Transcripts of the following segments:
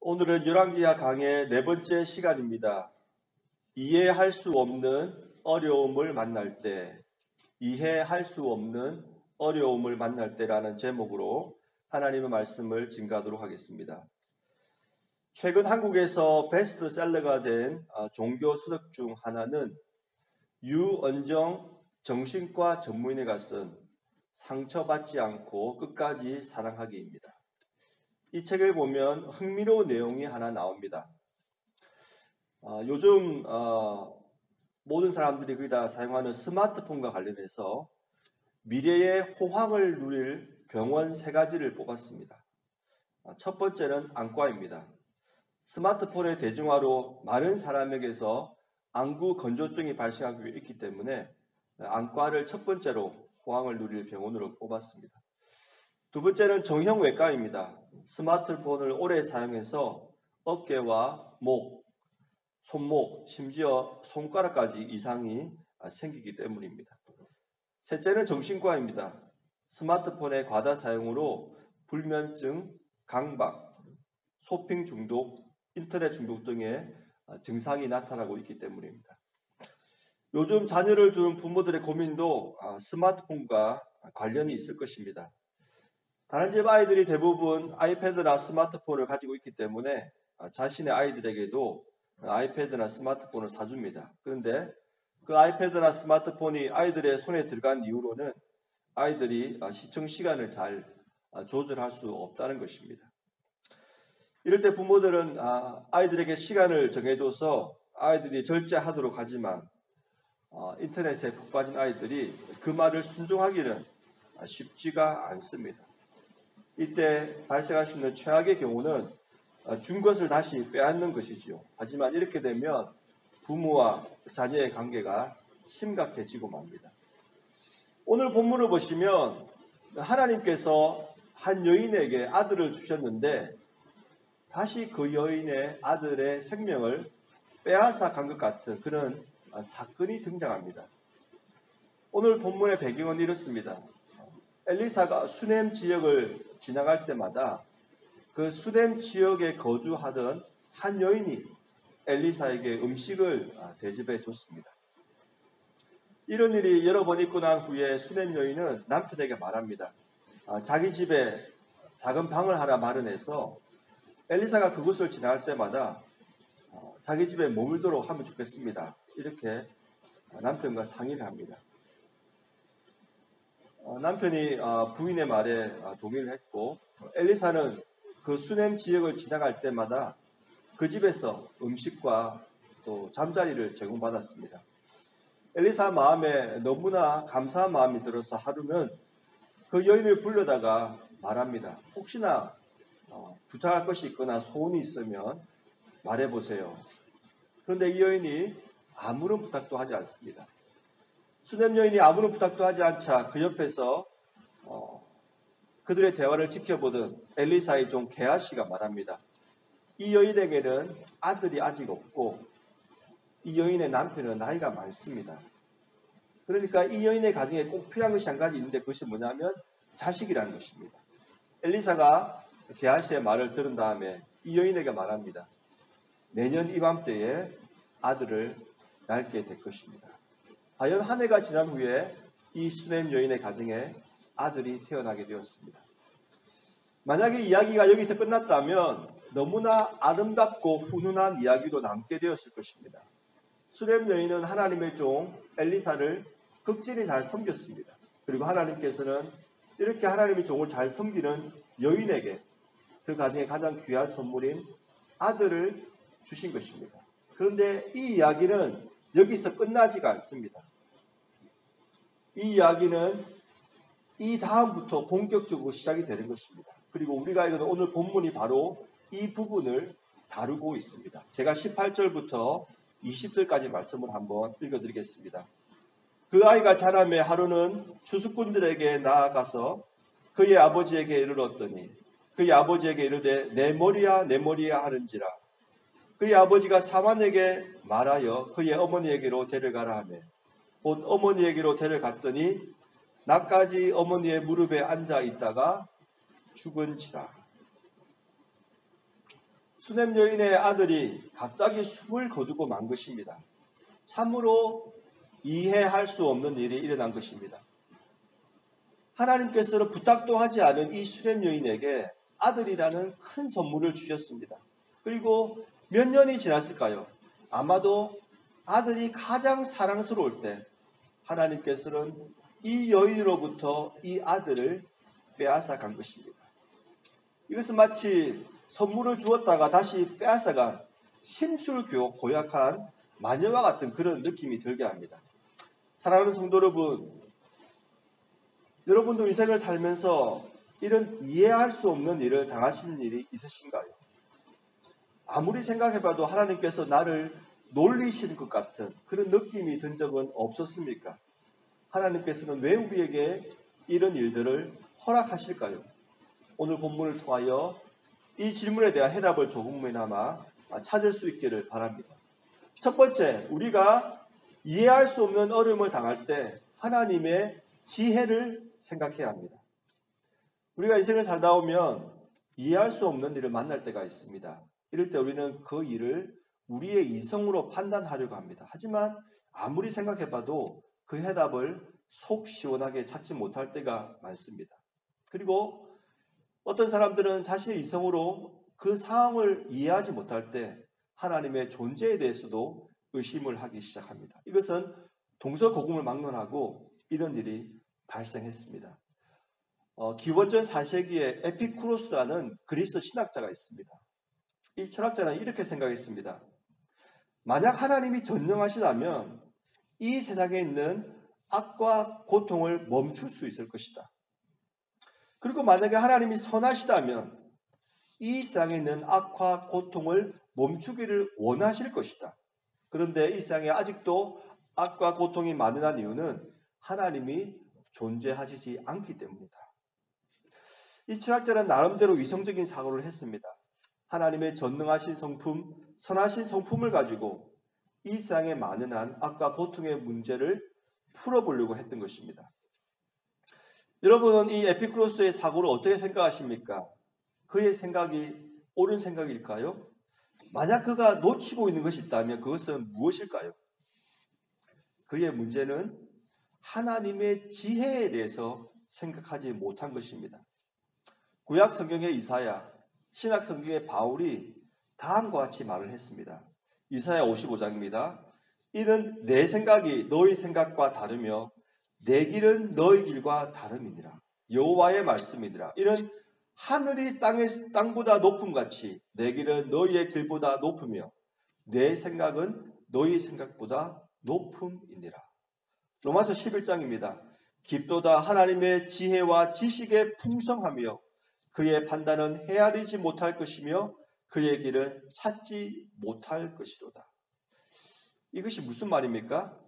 오늘은 열왕기하 강의 네 번째 시간입니다. 이해할 수 없는 어려움을 만날 때, 이해할 수 없는 어려움을 만날 때라는 제목으로 하나님의 말씀을 증거하도록 하겠습니다. 최근 한국에서 베스트셀러가 된 종교 서적 중 하나는 유언정 정신과 전문의가 쓴 상처받지 않고 끝까지 사랑하기입니다. 이 책을 보면 흥미로운 내용이 하나 나옵니다. 요즘 모든 사람들이 거의 다 사용하는 스마트폰과 관련해서 미래의 호황을 누릴 병원 세 가지를 뽑았습니다. 첫 번째는 안과입니다. 스마트폰의 대중화로 많은 사람에게서 안구 건조증이 발생하고 있기 때문에 안과를 첫 번째로 호황을 누릴 병원으로 뽑았습니다. 두 번째는 정형외과입니다. 스마트폰을 오래 사용해서 어깨와 목, 손목, 심지어 손가락까지 이상이 생기기 때문입니다. 셋째는 정신과입니다. 스마트폰의 과다 사용으로 불면증, 강박, 쇼핑 중독, 인터넷 중독 등의 증상이 나타나고 있기 때문입니다. 요즘 자녀를 둔 부모들의 고민도 스마트폰과 관련이 있을 것입니다. 다른 집 아이들이 대부분 아이패드나 스마트폰을 가지고 있기 때문에 자신의 아이들에게도 아이패드나 스마트폰을 사줍니다. 그런데 그 아이패드나 스마트폰이 아이들의 손에 들어간 이후로는 아이들이 시청 시간을 잘 조절할 수 없다는 것입니다. 이럴 때 부모들은 아이들에게 시간을 정해줘서 아이들이 절제하도록 하지만 인터넷에 푹 빠진 아이들이 그 말을 순종하기는 쉽지가 않습니다. 이때 발생할 수 있는 최악의 경우는 준 것을 다시 빼앗는 것이지요. 하지만 이렇게 되면 부모와 자녀의 관계가 심각해지고 맙니다. 오늘 본문을 보시면 하나님께서 한 여인에게 아들을 주셨는데 다시 그 여인의 아들의 생명을 빼앗아 간 것 같은 그런 사건이 등장합니다. 오늘 본문의 배경은 이렇습니다. 엘리사가 수넴 지역을 지나갈 때마다 그 수넴 지역에 거주하던 한 여인이 엘리사에게 음식을 대접해 줬습니다. 이런 일이 여러 번 있고 난 후에 수넴 여인은 남편에게 말합니다. 자기 집에 작은 방을 하나 마련해서 엘리사가 그곳을 지나갈 때마다 자기 집에 머물도록 하면 좋겠습니다. 이렇게 남편과 상의를 합니다. 남편이 부인의 말에 동의를 했고 엘리사는 그 수넴 지역을 지나갈 때마다 그 집에서 음식과 또 잠자리를 제공받았습니다. 엘리사 마음에 너무나 감사한 마음이 들어서 하루는 그 여인을 불러다가 말합니다. 혹시나 부탁할 것이 있거나 소원이 있으면 말해보세요. 그런데 이 여인이 아무런 부탁도 하지 않습니다. 수넴 여인이 아무런 부탁도 하지 않자 그 옆에서 그들의 대화를 지켜보던 엘리사의 종 게하시가 말합니다. 이 여인에게는 아들이 아직 없고 이 여인의 남편은 나이가 많습니다. 그러니까 이 여인의 가정에 꼭 필요한 것이 한 가지 있는데 그것이 뭐냐면 자식이라는 것입니다. 엘리사가 게하시의 말을 들은 다음에 이 여인에게 말합니다. 내년 이맘때에 아들을 낳게 될 것입니다. 과연 한 해가 지난 후에 이 수넴 여인의 가정에 아들이 태어나게 되었습니다. 만약에 이야기가 여기서 끝났다면 너무나 아름답고 훈훈한 이야기로 남게 되었을 것입니다. 수넴 여인은 하나님의 종 엘리사를 극진히 잘 섬겼습니다. 그리고 하나님께서는 이렇게 하나님의 종을 잘 섬기는 여인에게 그 가정의 가장 귀한 선물인 아들을 주신 것입니다. 그런데 이 이야기는 여기서 끝나지가 않습니다. 이 이야기는 이 다음부터 본격적으로 시작이 되는 것입니다. 그리고 우리가 읽은 오늘 본문이 바로 이 부분을 다루고 있습니다. 제가 18절부터 20절까지 말씀을 한번 읽어드리겠습니다. 그 아이가 자라매 하루는 추수꾼들에게 나아가서 그의 아버지에게 이르렀더니 그의 아버지에게 이르되 내 머리야 내 머리야 하는지라. 그의 아버지가 사만에게 말하여 그의 어머니에게로 데려가라 하며 곧 어머니에게로 데려갔더니 나까지 어머니의 무릎에 앉아 있다가 죽은지라. 수넴 여인의 아들이 갑자기 숨을 거두고 만 것입니다. 참으로 이해할 수 없는 일이 일어난 것입니다. 하나님께서는 부탁도 하지 않은 이 수넴 여인에게 아들이라는 큰 선물을 주셨습니다. 그리고 몇 년이 지났을까요? 아마도 아들이 가장 사랑스러울 때 하나님께서는 이 여인으로부터 이 아들을 빼앗아 간 것입니다. 이것은 마치 선물을 주었다가 다시 빼앗아간 심술교 고약한 마녀와 같은 그런 느낌이 들게 합니다. 사랑하는 성도 여러분, 여러분도 인생을 살면서 이런 이해할 수 없는 일을 당하시는 일이 있으신가요? 아무리 생각해봐도 하나님께서 나를 놀리시는 것 같은 그런 느낌이 든 적은 없었습니까? 하나님께서는 왜 우리에게 이런 일들을 허락하실까요? 오늘 본문을 통하여 이 질문에 대한 해답을 조금이나마 찾을 수 있기를 바랍니다. 첫 번째, 우리가 이해할 수 없는 어려움을 당할 때 하나님의 지혜를 생각해야 합니다. 우리가 인생을 살다 보면 이해할 수 없는 일을 만날 때가 있습니다. 이럴 때 우리는 그 일을 우리의 이성으로 판단하려고 합니다. 하지만 아무리 생각해봐도 그 해답을 속 시원하게 찾지 못할 때가 많습니다. 그리고 어떤 사람들은 자신의 이성으로 그 상황을 이해하지 못할 때 하나님의 존재에 대해서도 의심을 하기 시작합니다. 이것은 동서고금을 막론하고 이런 일이 발생했습니다. 기원전 4세기에 에피쿠로스라는 그리스 신학자가 있습니다. 이 철학자는 이렇게 생각했습니다. 만약 하나님이 전능하시다면 이 세상에 있는 악과 고통을 멈출 수 있을 것이다. 그리고 만약에 하나님이 선하시다면 이 세상에 있는 악과 고통을 멈추기를 원하실 것이다. 그런데 이 세상에 아직도 악과 고통이 만연한 이유는 하나님이 존재하시지 않기 때문이다. 이 철학자는 나름대로 위성적인 사고를 했습니다. 하나님의 전능하신 성품, 선하신 성품을 가지고 이 세상에 만연한 악과 고통의 문제를 풀어보려고 했던 것입니다. 여러분은 이 에피쿠로스의 사고를 어떻게 생각하십니까? 그의 생각이 옳은 생각일까요? 만약 그가 놓치고 있는 것이 있다면 그것은 무엇일까요? 그의 문제는 하나님의 지혜에 대해서 생각하지 못한 것입니다. 구약 성경의 이사야, 신약 성경의 바울이 다음과 같이 말을 했습니다. 이사야 55장입니다. 이는 내 생각이 너희 생각과 다르며 내 길은 너희 길과 다름이니라. 여호와의 말씀이니라. 이는 하늘이 땅보다 높음같이 내 길은 너희의 길보다 높으며 내 생각은 너희 생각보다 높음이니라. 로마서 11장입니다. 깊도다 하나님의 지혜와 지식의 풍성하며 그의 판단은 헤아리지 못할 것이며 그의 길은 찾지 못할 것이로다. 이것이 무슨 말입니까?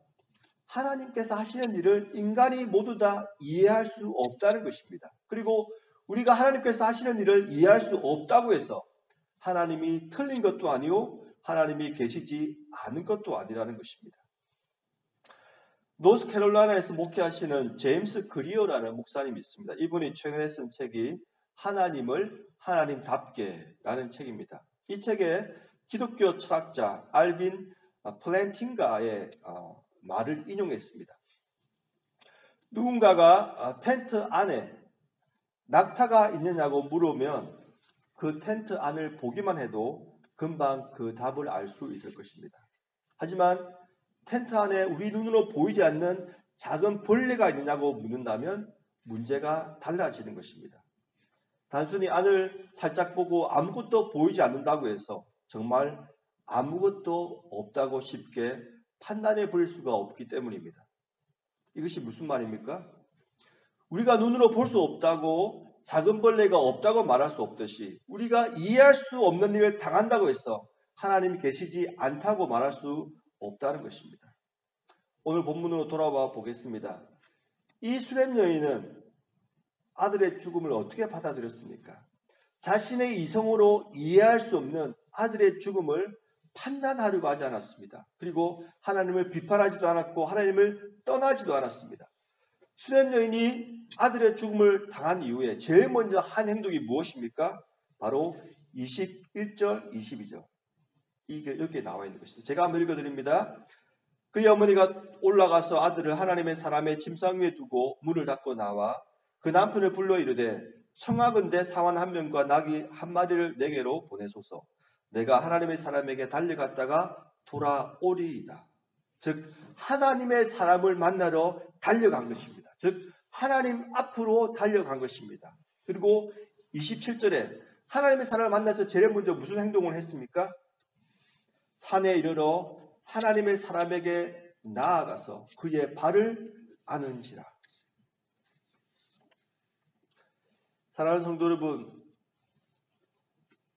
하나님께서 하시는 일을 인간이 모두 다 이해할 수 없다는 것입니다. 그리고 우리가 하나님께서 하시는 일을 이해할 수 없다고 해서 하나님이 틀린 것도 아니고 하나님이 계시지 않은 것도 아니라는 것입니다. 노스캐롤라이나에서 목회하시는 제임스 그리어라는 목사님이 있습니다. 이분이 최근에 쓴 책이 하나님을 하나님답게라는 책입니다. 이 책에 기독교 철학자 알빈 플랜팅가의 말을 인용했습니다. 누군가가 텐트 안에 낙타가 있느냐고 물으면 그 텐트 안을 보기만 해도 금방 그 답을 알 수 있을 것입니다. 하지만 텐트 안에 우리 눈으로 보이지 않는 작은 벌레가 있느냐고 묻는다면 문제가 달라지는 것입니다. 단순히 안을 살짝 보고 아무것도 보이지 않는다고 해서 정말 아무것도 없다고 쉽게 판단해 버릴 수가 없기 때문입니다. 이것이 무슨 말입니까? 우리가 눈으로 볼 수 없다고 작은 벌레가 없다고 말할 수 없듯이 우리가 이해할 수 없는 일을 당한다고 해서 하나님이 계시지 않다고 말할 수 없다는 것입니다. 오늘 본문으로 돌아와 보겠습니다. 이 수렘 여인은 아들의 죽음을 어떻게 받아들였습니까? 자신의 이성으로 이해할 수 없는 아들의 죽음을 판단하려고 하지 않았습니다. 그리고 하나님을 비판하지도 않았고 하나님을 떠나지도 않았습니다. 수렘 여인이 아들의 죽음을 당한 이후에 제일 먼저 한 행동이 무엇입니까? 바로 1절 22절 이게 여기에 나와 있는 것입니다. 제가 한번 읽어드립니다. 그의 어머니가 올라가서 아들을 하나님의 사람의 침상 위에 두고 문을 닫고 나와 그 남편을 불러 이르되 청하건대 사원 한 명과 나귀 한 마리를 내게로 보내소서. 내가 하나님의 사람에게 달려갔다가 돌아오리이다. 즉 하나님의 사람을 만나러 달려간 것입니다. 즉 하나님 앞으로 달려간 것입니다. 그리고 27절에 하나님의 사람을 만나서 제일 먼저 무슨 행동을 했습니까? 산에 이르러 하나님의 사람에게 나아가서 그의 발을 아는지라. 사랑하는 성도 여러분,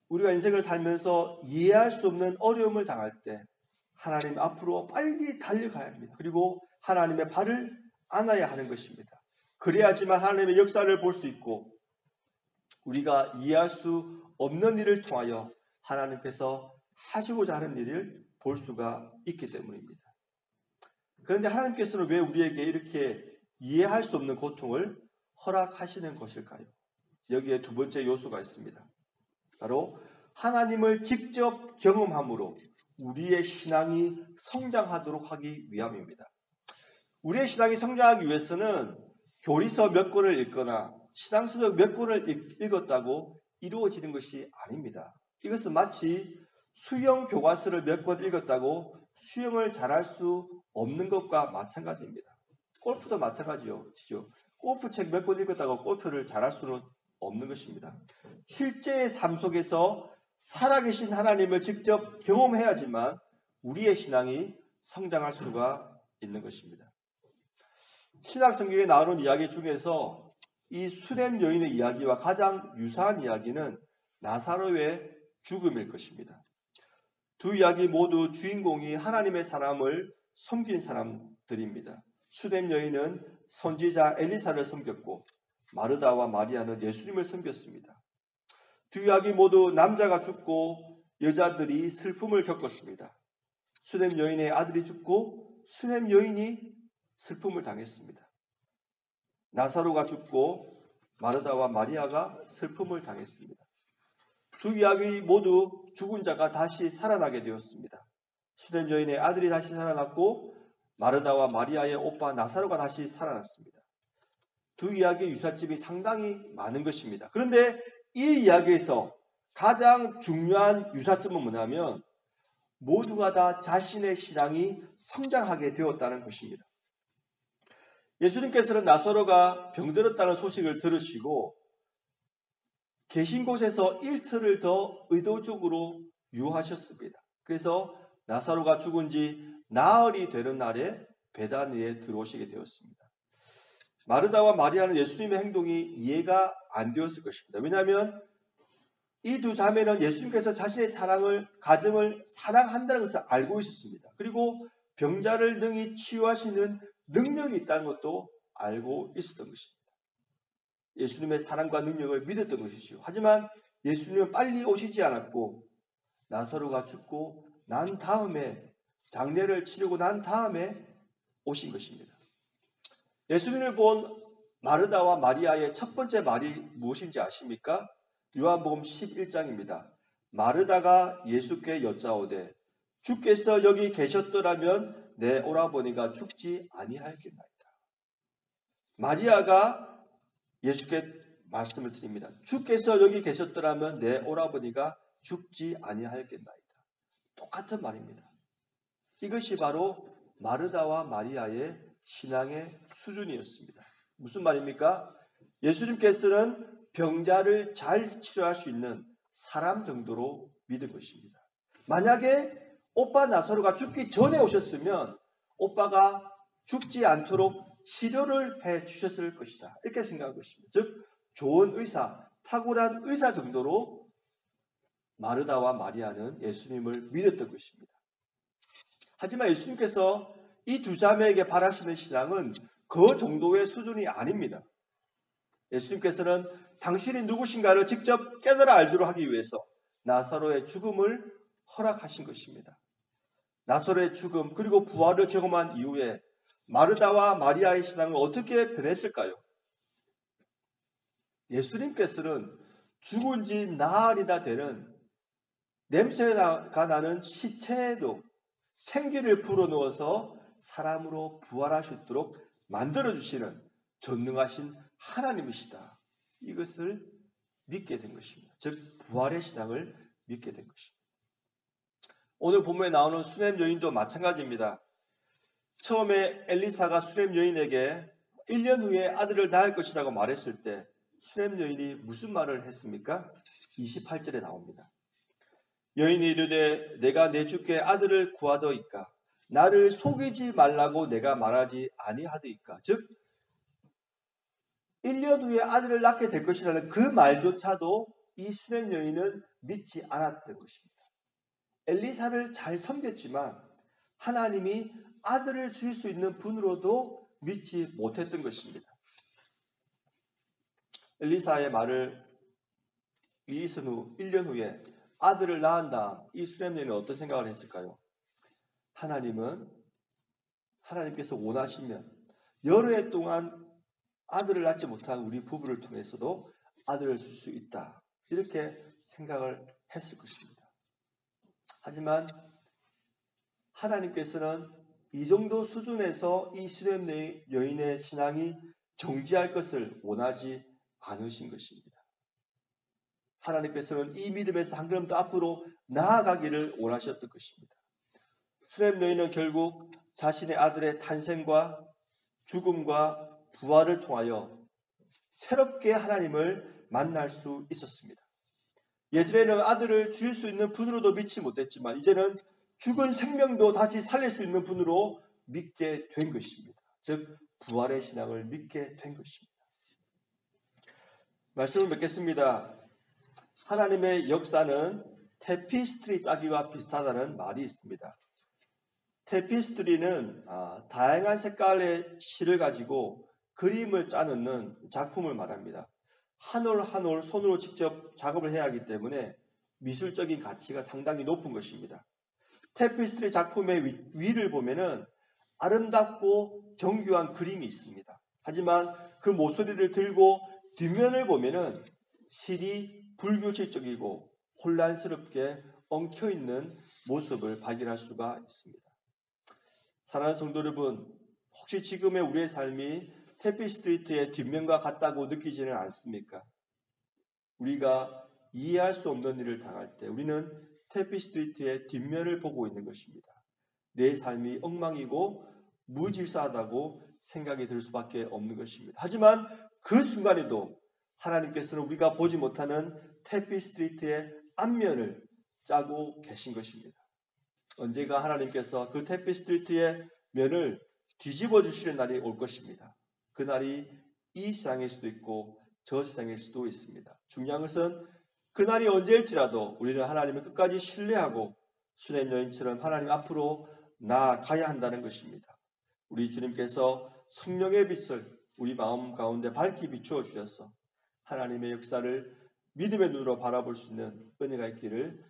우리가 인생을 살면서 이해할 수 없는 어려움을 당할 때 하나님 앞으로 빨리 달려가야 합니다. 그리고 하나님의 발을 안아야 하는 것입니다. 그래야지만 하나님의 역사를 볼 수 있고 우리가 이해할 수 없는 일을 통하여 하나님께서 하시고자 하는 일을 볼 수가 있기 때문입니다. 그런데 하나님께서는 왜 우리에게 이렇게 이해할 수 없는 고통을 허락하시는 것일까요? 여기에 두 번째 요소가 있습니다. 바로 하나님을 직접 경험함으로 우리의 신앙이 성장하도록 하기 위함입니다. 우리의 신앙이 성장하기 위해서는 교리서 몇 권을 읽거나 신앙서적 몇 권을 읽었다고 이루어지는 것이 아닙니다. 이것은 마치 수영 교과서를 몇 권 읽었다고 수영을 잘할 수 없는 것과 마찬가지입니다. 골프도 마찬가지죠. 골프책 몇 권 읽었다고 골프를 잘할 수는 없는 것입니다. 실제의 삶 속에서 살아계신 하나님을 직접 경험해야지만 우리의 신앙이 성장할 수가 있는 것입니다. 신약 성경에 나오는 이야기 중에서 이 수렘 여인의 이야기와 가장 유사한 이야기는 나사로의 죽음일 것입니다. 두 이야기 모두 주인공이 하나님의 사람을 섬긴 사람들입니다. 수렘 여인은 선지자 엘리사를 섬겼고 마르다와 마리아는 예수님을 섬겼습니다. 두 이야기 모두 남자가 죽고 여자들이 슬픔을 겪었습니다. 수렘 여인의 아들이 죽고 수렘 여인이 슬픔을 당했습니다. 나사로가 죽고 마르다와 마리아가 슬픔을 당했습니다. 두 이야기 모두 죽은 자가 다시 살아나게 되었습니다. 수렘 여인의 아들이 다시 살아났고 마르다와 마리아의 오빠 나사로가 다시 살아났습니다. 두 이야기의 유사점이 상당히 많은 것입니다. 그런데 이 이야기에서 가장 중요한 유사점은 뭐냐면 모두가 다 자신의 신앙이 성장하게 되었다는 것입니다. 예수님께서는 나사로가 병들었다는 소식을 들으시고 계신 곳에서 일틀을 더 의도적으로 유하셨습니다. 그래서 나사로가 죽은 지 나흘이 되는 날에 베다니에 들어오시게 되었습니다. 마르다와 마리아는 예수님의 행동이 이해가 안 되었을 것입니다. 왜냐하면 이 두 자매는 예수님께서 자신의 가정을 사랑한다는 것을 알고 있었습니다. 그리고 병자를 능히 치유하시는 능력이 있다는 것도 알고 있었던 것입니다. 예수님의 사랑과 능력을 믿었던 것이죠. 하지만 예수님은 빨리 오시지 않았고 나사로가 죽고 난 다음에 장례를 치르고 난 다음에 오신 것입니다. 예수님을 본 마르다와 마리아의 첫 번째 말이 무엇인지 아십니까? 요한복음 11장입니다. 마르다가 예수께 여짜오되 주께서 여기 계셨더라면 내 오라버니가 죽지 아니하였겠나이다. 마리아가 예수께 말씀을 드립니다. 주께서 여기 계셨더라면 내 오라버니가 죽지 아니하였겠나이다. 똑같은 말입니다. 이것이 바로 마르다와 마리아의 신앙의 수준이었습니다. 무슨 말입니까? 예수님께서는 병자를 잘 치료할 수 있는 사람 정도로 믿은 것입니다. 만약에 오빠 나사로가 죽기 전에 오셨으면 오빠가 죽지 않도록 치료를 해 주셨을 것이다. 이렇게 생각한 것입니다. 즉 좋은 의사, 탁월한 의사 정도로 마르다와 마리아는 예수님을 믿었던 것입니다. 하지만 예수님께서 이 두 자매에게 바라시는 신앙은 그 정도의 수준이 아닙니다. 예수님께서는 당신이 누구신가를 직접 깨달아 알도록 하기 위해서 나사로의 죽음을 허락하신 것입니다. 나사로의 죽음 그리고 부활을 경험한 이후에 마르다와 마리아의 신앙은 어떻게 변했을까요? 예수님께서는 죽은 지 나흘이나 되는 냄새가 나는 시체에도 생기를 불어넣어서 사람으로 부활할 수 있도록 만들어주시는 전능하신 하나님이시다. 이것을 믿게 된 것입니다. 즉 부활의 신앙을 믿게 된 것입니다. 오늘 본문에 나오는 수넴 여인도 마찬가지입니다. 처음에 엘리사가 수넴 여인에게 1년 후에 아들을 낳을 것이라고 말했을 때 수넴 여인이 무슨 말을 했습니까? 28절에 나옵니다. 여인이 이르되 내가 내 주께 아들을 구하더이까 나를 속이지 말라고 내가 말하지 아니하더이까. 즉 1년 후에 아들을 낳게 될 것이라는 그 말조차도 이 수넴 여인은 믿지 않았던 것입니다. 엘리사를 잘 섬겼지만 하나님이 아들을 줄 수 있는 분으로도 믿지 못했던 것입니다. 엘리사의 말을 이익은 후 1년 후에 아들을 낳은 다음 이 수넴 여인은 어떤 생각을 했을까요? 하나님께서 원하시면 여러 해 동안 아들을 낳지 못한 우리 부부를 통해서도 아들을 줄 수 있다. 이렇게 생각을 했을 것입니다. 하지만 하나님께서는 이 정도 수준에서 이 수넴 여인의 신앙이 정지할 것을 원하지 않으신 것입니다. 하나님께서는 이 믿음에서 한 걸음 더 앞으로 나아가기를 원하셨던 것입니다. 수넴 여인은 결국 자신의 아들의 탄생과 죽음과 부활을 통하여 새롭게 하나님을 만날 수 있었습니다. 예전에는 아들을 줄 수 있는 분으로도 믿지 못했지만 이제는 죽은 생명도 다시 살릴 수 있는 분으로 믿게 된 것입니다. 즉 부활의 신앙을 믿게 된 것입니다. 말씀을 맺겠습니다. 하나님의 역사는 테피스트리 짜기와 비슷하다는 말이 있습니다. 테피스트리는 다양한 색깔의 실을 가지고 그림을 짜놓는 작품을 말합니다. 한 올 한 올 손으로 직접 작업을 해야 하기 때문에 미술적인 가치가 상당히 높은 것입니다. 테피스트리 작품의 위를 보면은 아름답고 정교한 그림이 있습니다. 하지만 그 모서리를 들고 뒷면을 보면은 실이 불규칙적이고 혼란스럽게 엉켜있는 모습을 발견할 수가 있습니다. 사랑하는 성도 여러분, 혹시 지금의 우리의 삶이 테피스트리의 뒷면과 같다고 느끼지는 않습니까? 우리가 이해할 수 없는 일을 당할 때 우리는 테피스트리의 뒷면을 보고 있는 것입니다. 내 삶이 엉망이고 무질서하다고 생각이 들 수밖에 없는 것입니다. 하지만 그 순간에도 하나님께서는 우리가 보지 못하는 테피스트리의 앞면을 짜고 계신 것입니다. 언제가 하나님께서 그 테피스트리의 면을 뒤집어 주시는 날이 올 것입니다. 그 날이 이 세상일 수도 있고 저 세상일 수도 있습니다. 중요한 것은 그 날이 언제일지라도 우리는 하나님을 끝까지 신뢰하고 수넴 여인처럼 하나님 앞으로 나아가야 한다는 것입니다. 우리 주님께서 성령의 빛을 우리 마음 가운데 밝히 비추어 주셔서 하나님의 역사를 믿음의 눈으로 바라볼 수 있는 은혜가 있기를